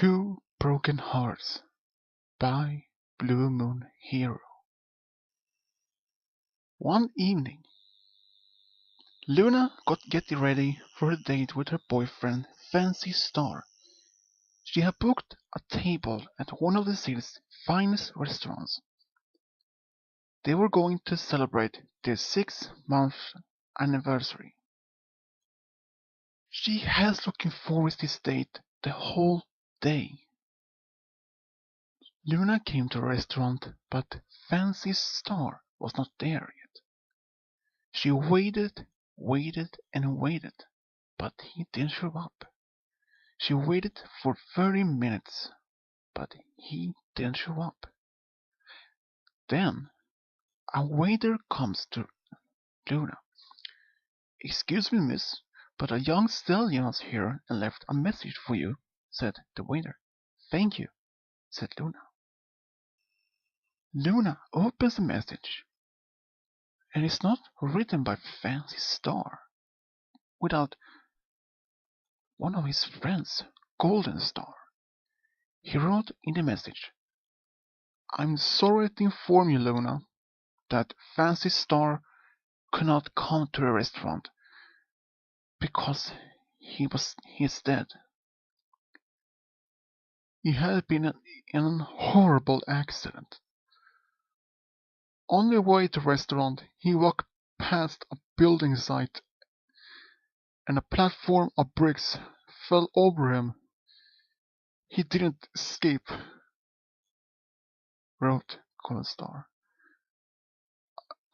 Two Broken Hearts by Blue Moon Hero. One evening, Luna got getting ready for a date with her boyfriend, Fancy Star. She had booked a table at one of the city's finest restaurants. They were going to celebrate their 6-month anniversary. She has looking forward to this date the whole day. Luna came to the restaurant, but Fancy Star was not there yet. She waited and waited, but he didn't show up. She waited for 30 minutes, but he didn't show up. Then a waiter comes to Luna. "Excuse me, miss, but a young stallion was here and left a message for you," said the waiter. "Thank you," said Luna. Luna opens the message, and it's not written by Fancy Star, without one of his friends, Golden Star. He wrote in the message, "I'm sorry to inform you, Luna, that Fancy Star could not come to the restaurant because he is dead. He had been in a horrible accident. On the way to the restaurant, he walked past a building site, and a platform of bricks fell over him. He didn't escape," wrote Golden Star.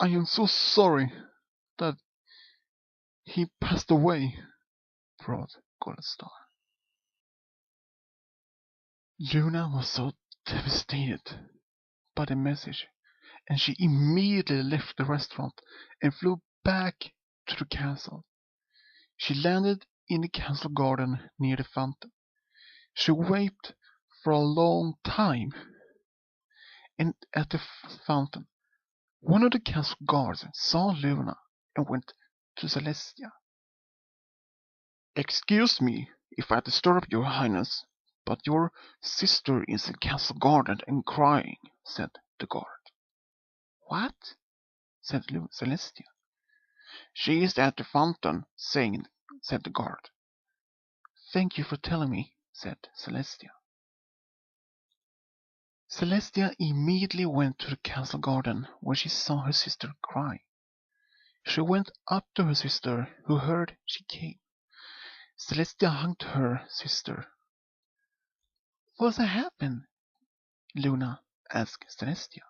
"I am so sorry that he passed away," wrote Golden Star. Luna was so devastated by the message, and she immediately left the restaurant and flew back to the castle. She landed in the castle garden near the fountain. She waited for a long time, and at the fountain, one of the castle guards saw Luna and went to Celestia. "Excuse me if I disturb your highness, but your sister is in the castle garden and crying," said the guard. "What?" said Celestia. "She is at the fountain, saying," said the guard. "Thank you for telling me," said Celestia. Celestia immediately went to the castle garden, where she saw her sister cry. She went up to her sister, who heard she came. Celestia hugged her sister. "What's happened?" Luna asked Celestia.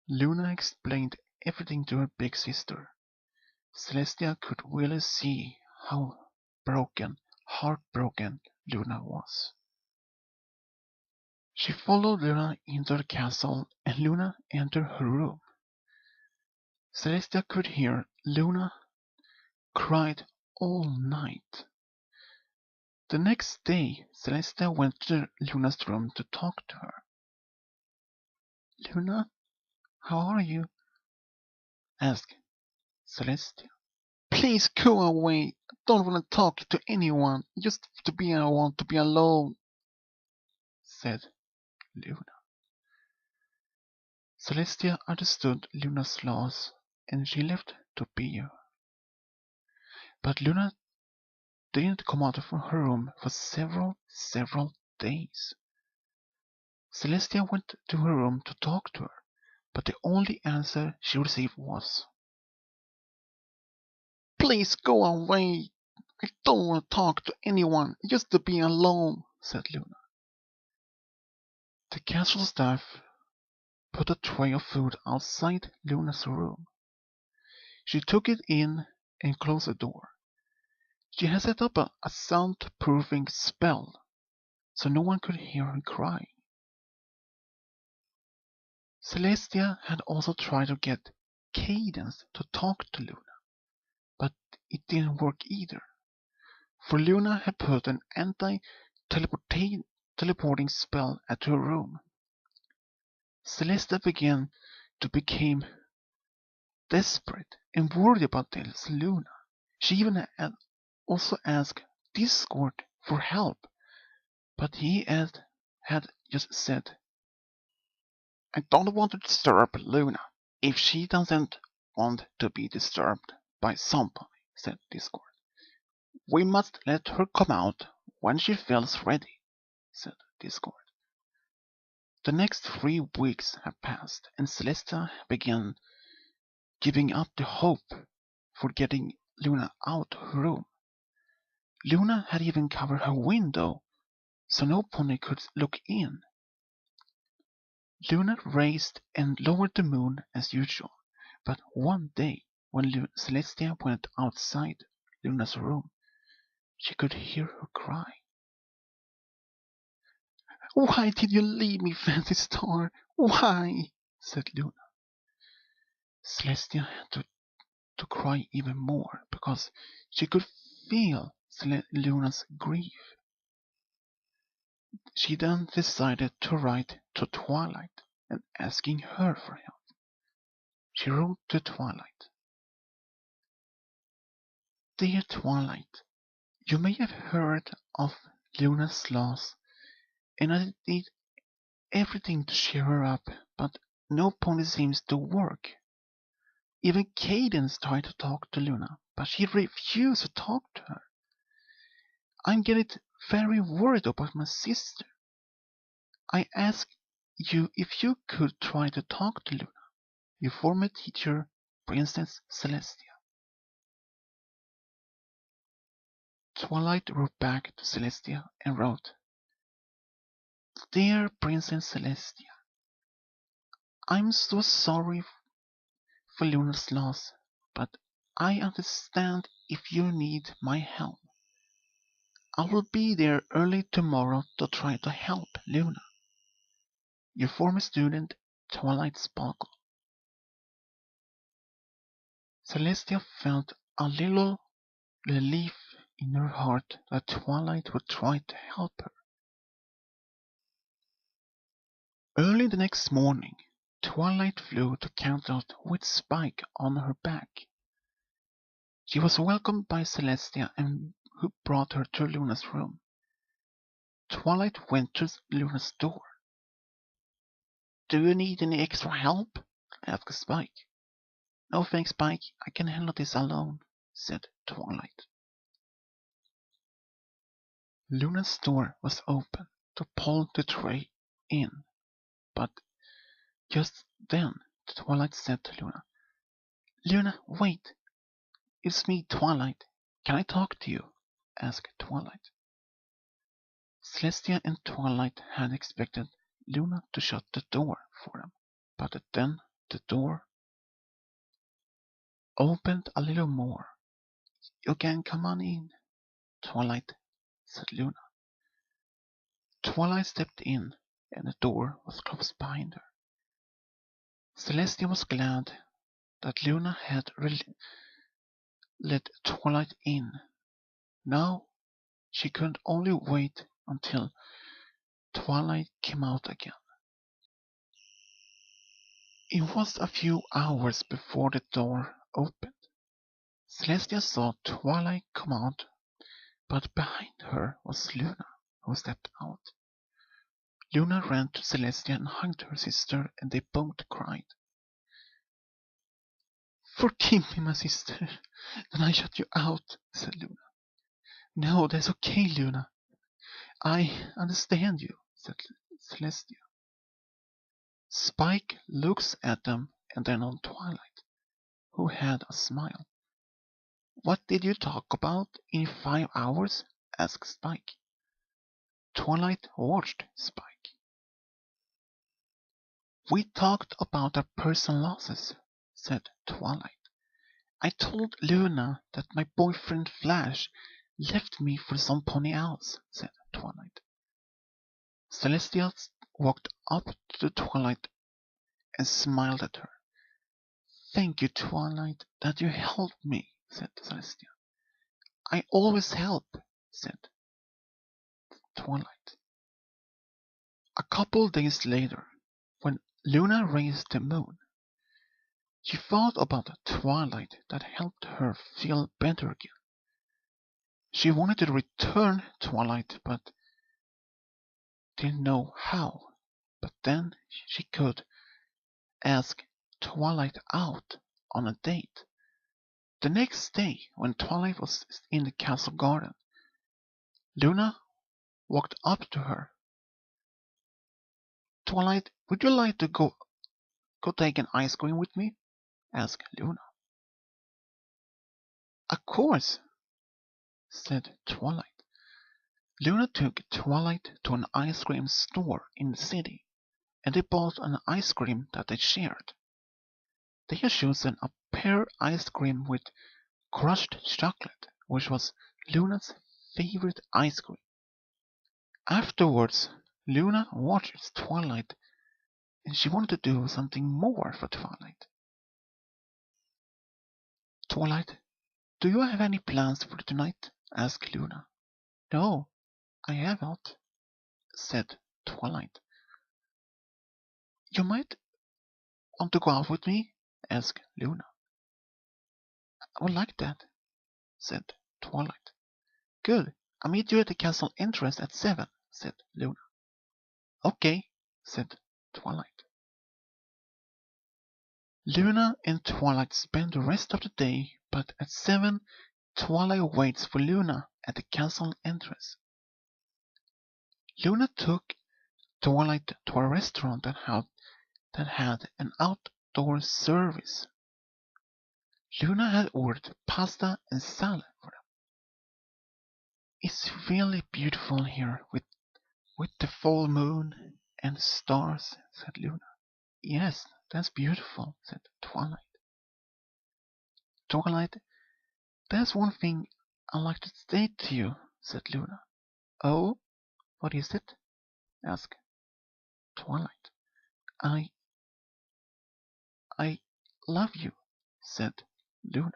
Luna explained everything to her big sister. Celestia could really see how heartbroken Luna was. She followed Luna into the castle, and Luna entered her room. Celestia could hear Luna cried all night. The next day, Celestia went to Luna's room to talk to her. "Luna, how are you?" asked Celestia. "Please go away. I don't want to talk to anyone. I want to be alone," said Luna. Celestia understood Luna's loss, and she left to be her. But Luna didn't come out of her room for several days. Celestia went to her room to talk to her, but the only answer she received was, "Please go away. I don't want to talk to anyone, just to be alone," said Luna. The castle staff put a tray of food outside Luna's room. She took it in and closed the door. She had set up a soundproofing spell, so no one could hear her cry. Celestia had also tried to get Cadence to talk to Luna, but it didn't work either, for Luna had put an anti-teleporting spell at her room. Celestia began to become desperate and worried about this Luna. She even also asked Discord for help, But he had just said, "I don't want to disturb Luna if she doesn't want to be disturbed by somebody," said Discord. "We must let her come out when she feels ready," said Discord. The next 3 weeks had passed, and Celestia began giving up the hope for getting Luna out of her room. Luna had even covered her window so no pony could look in. Luna raised and lowered the moon as usual, but one day when Celestia went outside Luna's room, she could hear her cry. "Why did you leave me, Fancy Star? Why?" said Luna. Celestia had to cry even more because she could feel Luna's grief. She then decided to write to Twilight and asking her for help. She wrote to Twilight. "Dear Twilight, you may have heard of Luna's loss, and I did everything to cheer her up, but no pony seems to work. Even Cadence tried to talk to Luna, but she refused to talk to her. I'm getting very worried about my sister. I ask you if you could try to talk to Luna. Your former teacher, Princess Celestia." Twilight wrote back to Celestia and wrote, "Dear Princess Celestia, I'm so sorry for Luna's loss, but I understand if you need my help. I will be there early tomorrow to try to help Luna. Your former student, Twilight Sparkle." Celestia felt a little relief in her heart that Twilight would try to help her. Early the next morning, Twilight flew to Canterlot with Spike on her back. She was welcomed by Celestia, who brought her to Luna's room. Twilight went to Luna's door. "Do you need any extra help?" asked Spike. "No thanks, Spike. I can handle this alone," said Twilight. Luna's door was open to pull the tray in, but just then Twilight said to Luna, "Luna, wait. It's me, Twilight. Can I talk to you?" asked Twilight. Celestia and Twilight had expected Luna to shut the door for them, but then the door opened a little more. "You can come on in, Twilight," said Luna. Twilight stepped in, and the door was closed behind her. Celestia was glad that Luna had let Twilight in. Now she could only wait until Twilight came out again. It was a few hours before the door opened. Celestia saw Twilight come out, but behind her was Luna, who stepped out. Luna ran to Celestia and hugged her sister, and they both cried. "Forgive me, my sister, that I shut you out," said Luna. "No, that's okay, Luna. I understand you," said Celestia. Spike looks at them and then on Twilight, who had a smile. "What did you talk about in 5 hours?" asked Spike. Twilight watched Spike. "We talked about our personal losses," said Twilight. "I told Luna that my boyfriend Flash left me for some pony else," said Twilight. Celestia walked up to Twilight and smiled at her. "Thank you, Twilight, that you helped me," said Celestia. "I always help," said Twilight. A couple days later, when Luna raised the moon, she thought about Twilight that helped her feel better again. She wanted to return Twilight, but didn't know how, but then she could ask Twilight out on a date. The next day, when Twilight was in the castle garden, Luna walked up to her. Twilight, would you like to go take an ice cream with me? Asked Luna. Of course, said Twilight. Luna took Twilight to an ice cream store in the city, and they bought an ice cream that they shared. They had chosen a pear ice cream with crushed chocolate, which was Luna's favorite ice cream. Afterwards, Luna watched Twilight, and she wanted to do something more for Twilight. Twilight, do you have any plans for tonight? Asked Luna. No, I haven't, said Twilight. You might want to go out with me? Asked Luna. I would like that, said Twilight. Good, I'll meet you at the castle entrance at 7, said Luna. Okay, said Twilight. Luna and Twilight spend the rest of the day, but at 7, Twilight waits for Luna at the castle entrance. Luna took Twilight to a restaurant that had an outdoor service. Luna had ordered pasta and salad for them. It's really beautiful here with the full moon and stars, said Luna. Yes, that's beautiful, said Twilight. Twilight, there's one thing I'd like to say to you, said Luna. Oh, what is it? Asked Twilight. I love you, said Luna.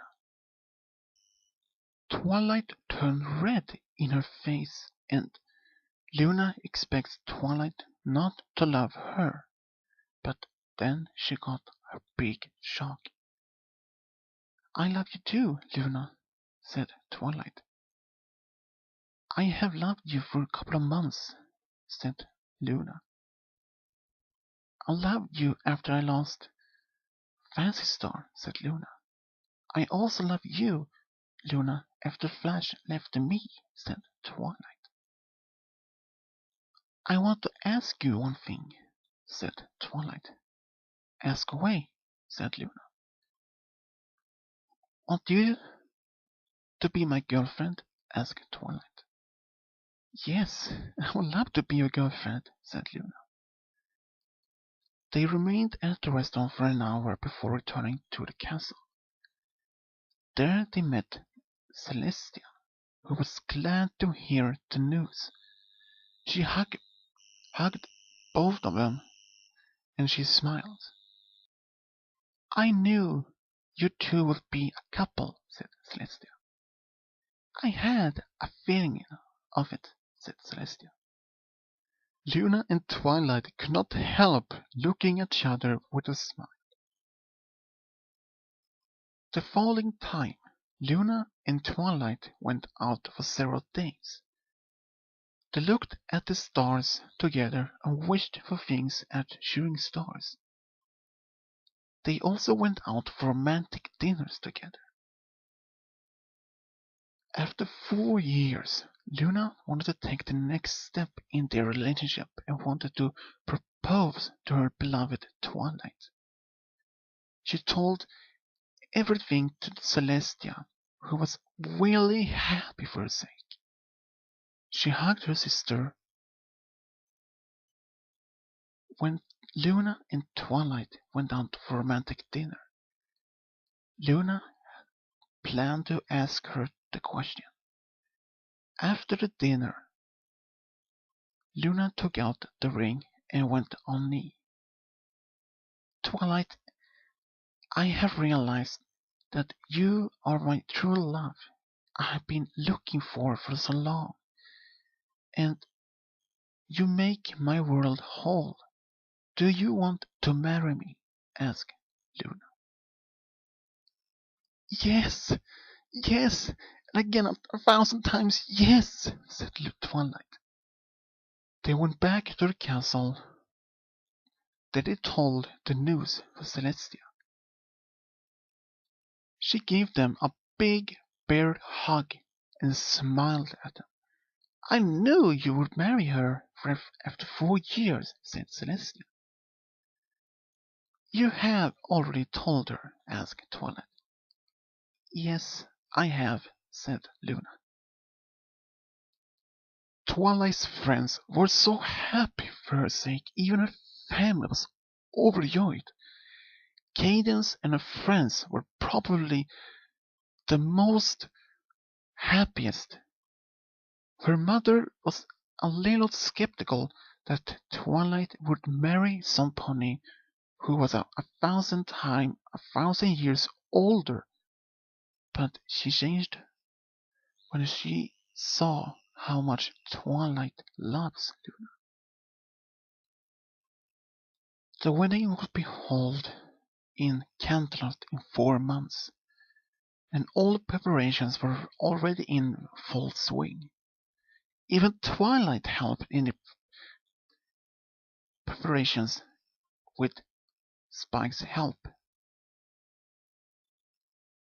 Twilight turned red in her face, and Luna expects Twilight not to love her, but then she got a big shock. I love you too, Luna, said Twilight. I have loved you for a couple of months, said Luna. I loved you after I lost Fancy Star, said Luna. I also love you, Luna, after Flash left me, said Twilight. I want to ask you one thing, said Twilight. Ask away, said Luna. Want you to be my girlfriend? Asked Twilight. Yes, I would love to be your girlfriend, said Luna. They remained at the restaurant for an hour before returning to the castle. There they met Celestia, who was glad to hear the news. She hugged both of them, and she smiled. I knew you two would be a couple, said Celestia. I had a feeling of it, said Celestia. Luna and Twilight could not help looking at each other with a smile. The following time, Luna and Twilight went out for several days. They looked at the stars together and wished for things at shooting stars. They also went out for romantic dinners together. After 4 years, Luna wanted to take the next step in their relationship and wanted to propose to her beloved Twilight. She told everything to Celestia, who was really happy for her sake. She hugged her sister. When Luna and Twilight went out for romantic dinner, Luna planned to ask her the question. After the dinner, Luna took out the ring and went on knee. Twilight, I have realized that you are my true love I have been looking for so long, and you make my world whole. Do you want to marry me? Asked Luna. Yes, yes, and again 1,000 times yes, said Twilight. They went back to the castle. There they told the news to Celestia. She gave them a big bear hug and smiled at them. I knew you would marry her after 4 years, said Celestia. You have already told her, asked Twilight. Yes, I have, said Luna. Twilight's friends were so happy for her sake, even her family was overjoyed. Cadance and her friends were probably the most happiest. Her mother was a little skeptical that Twilight would marry some pony who was a thousand years older, but she changed when she saw how much Twilight loves Luna. The wedding would be held in Canterlot in 4 months, and all preparations were already in full swing. Even Twilight helped in the preparations with Spike's help.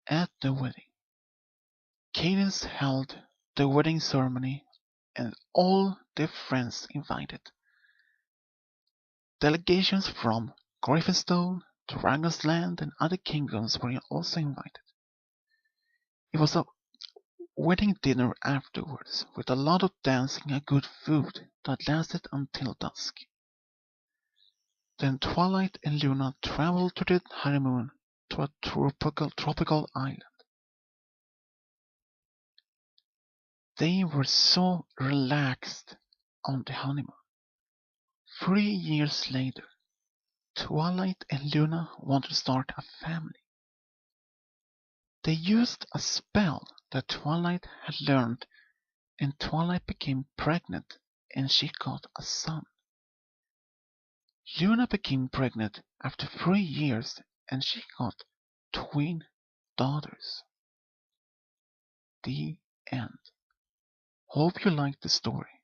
At the wedding, Cadance held the wedding ceremony and all their friends invited. Delegations from Griffinstone, Dragon's and other kingdoms were also invited. It was a wedding dinner afterwards, with a lot of dancing and good food that lasted until dusk. Then Twilight and Luna traveled to the honeymoon to a tropical island. They were so relaxed on the honeymoon. 3 years later, Twilight and Luna wanted to start a family. They used a spell that Twilight had learned, and Twilight became pregnant and she got a son. Luna became pregnant after 3 years and she got twin daughters. The end. Hope you liked the story.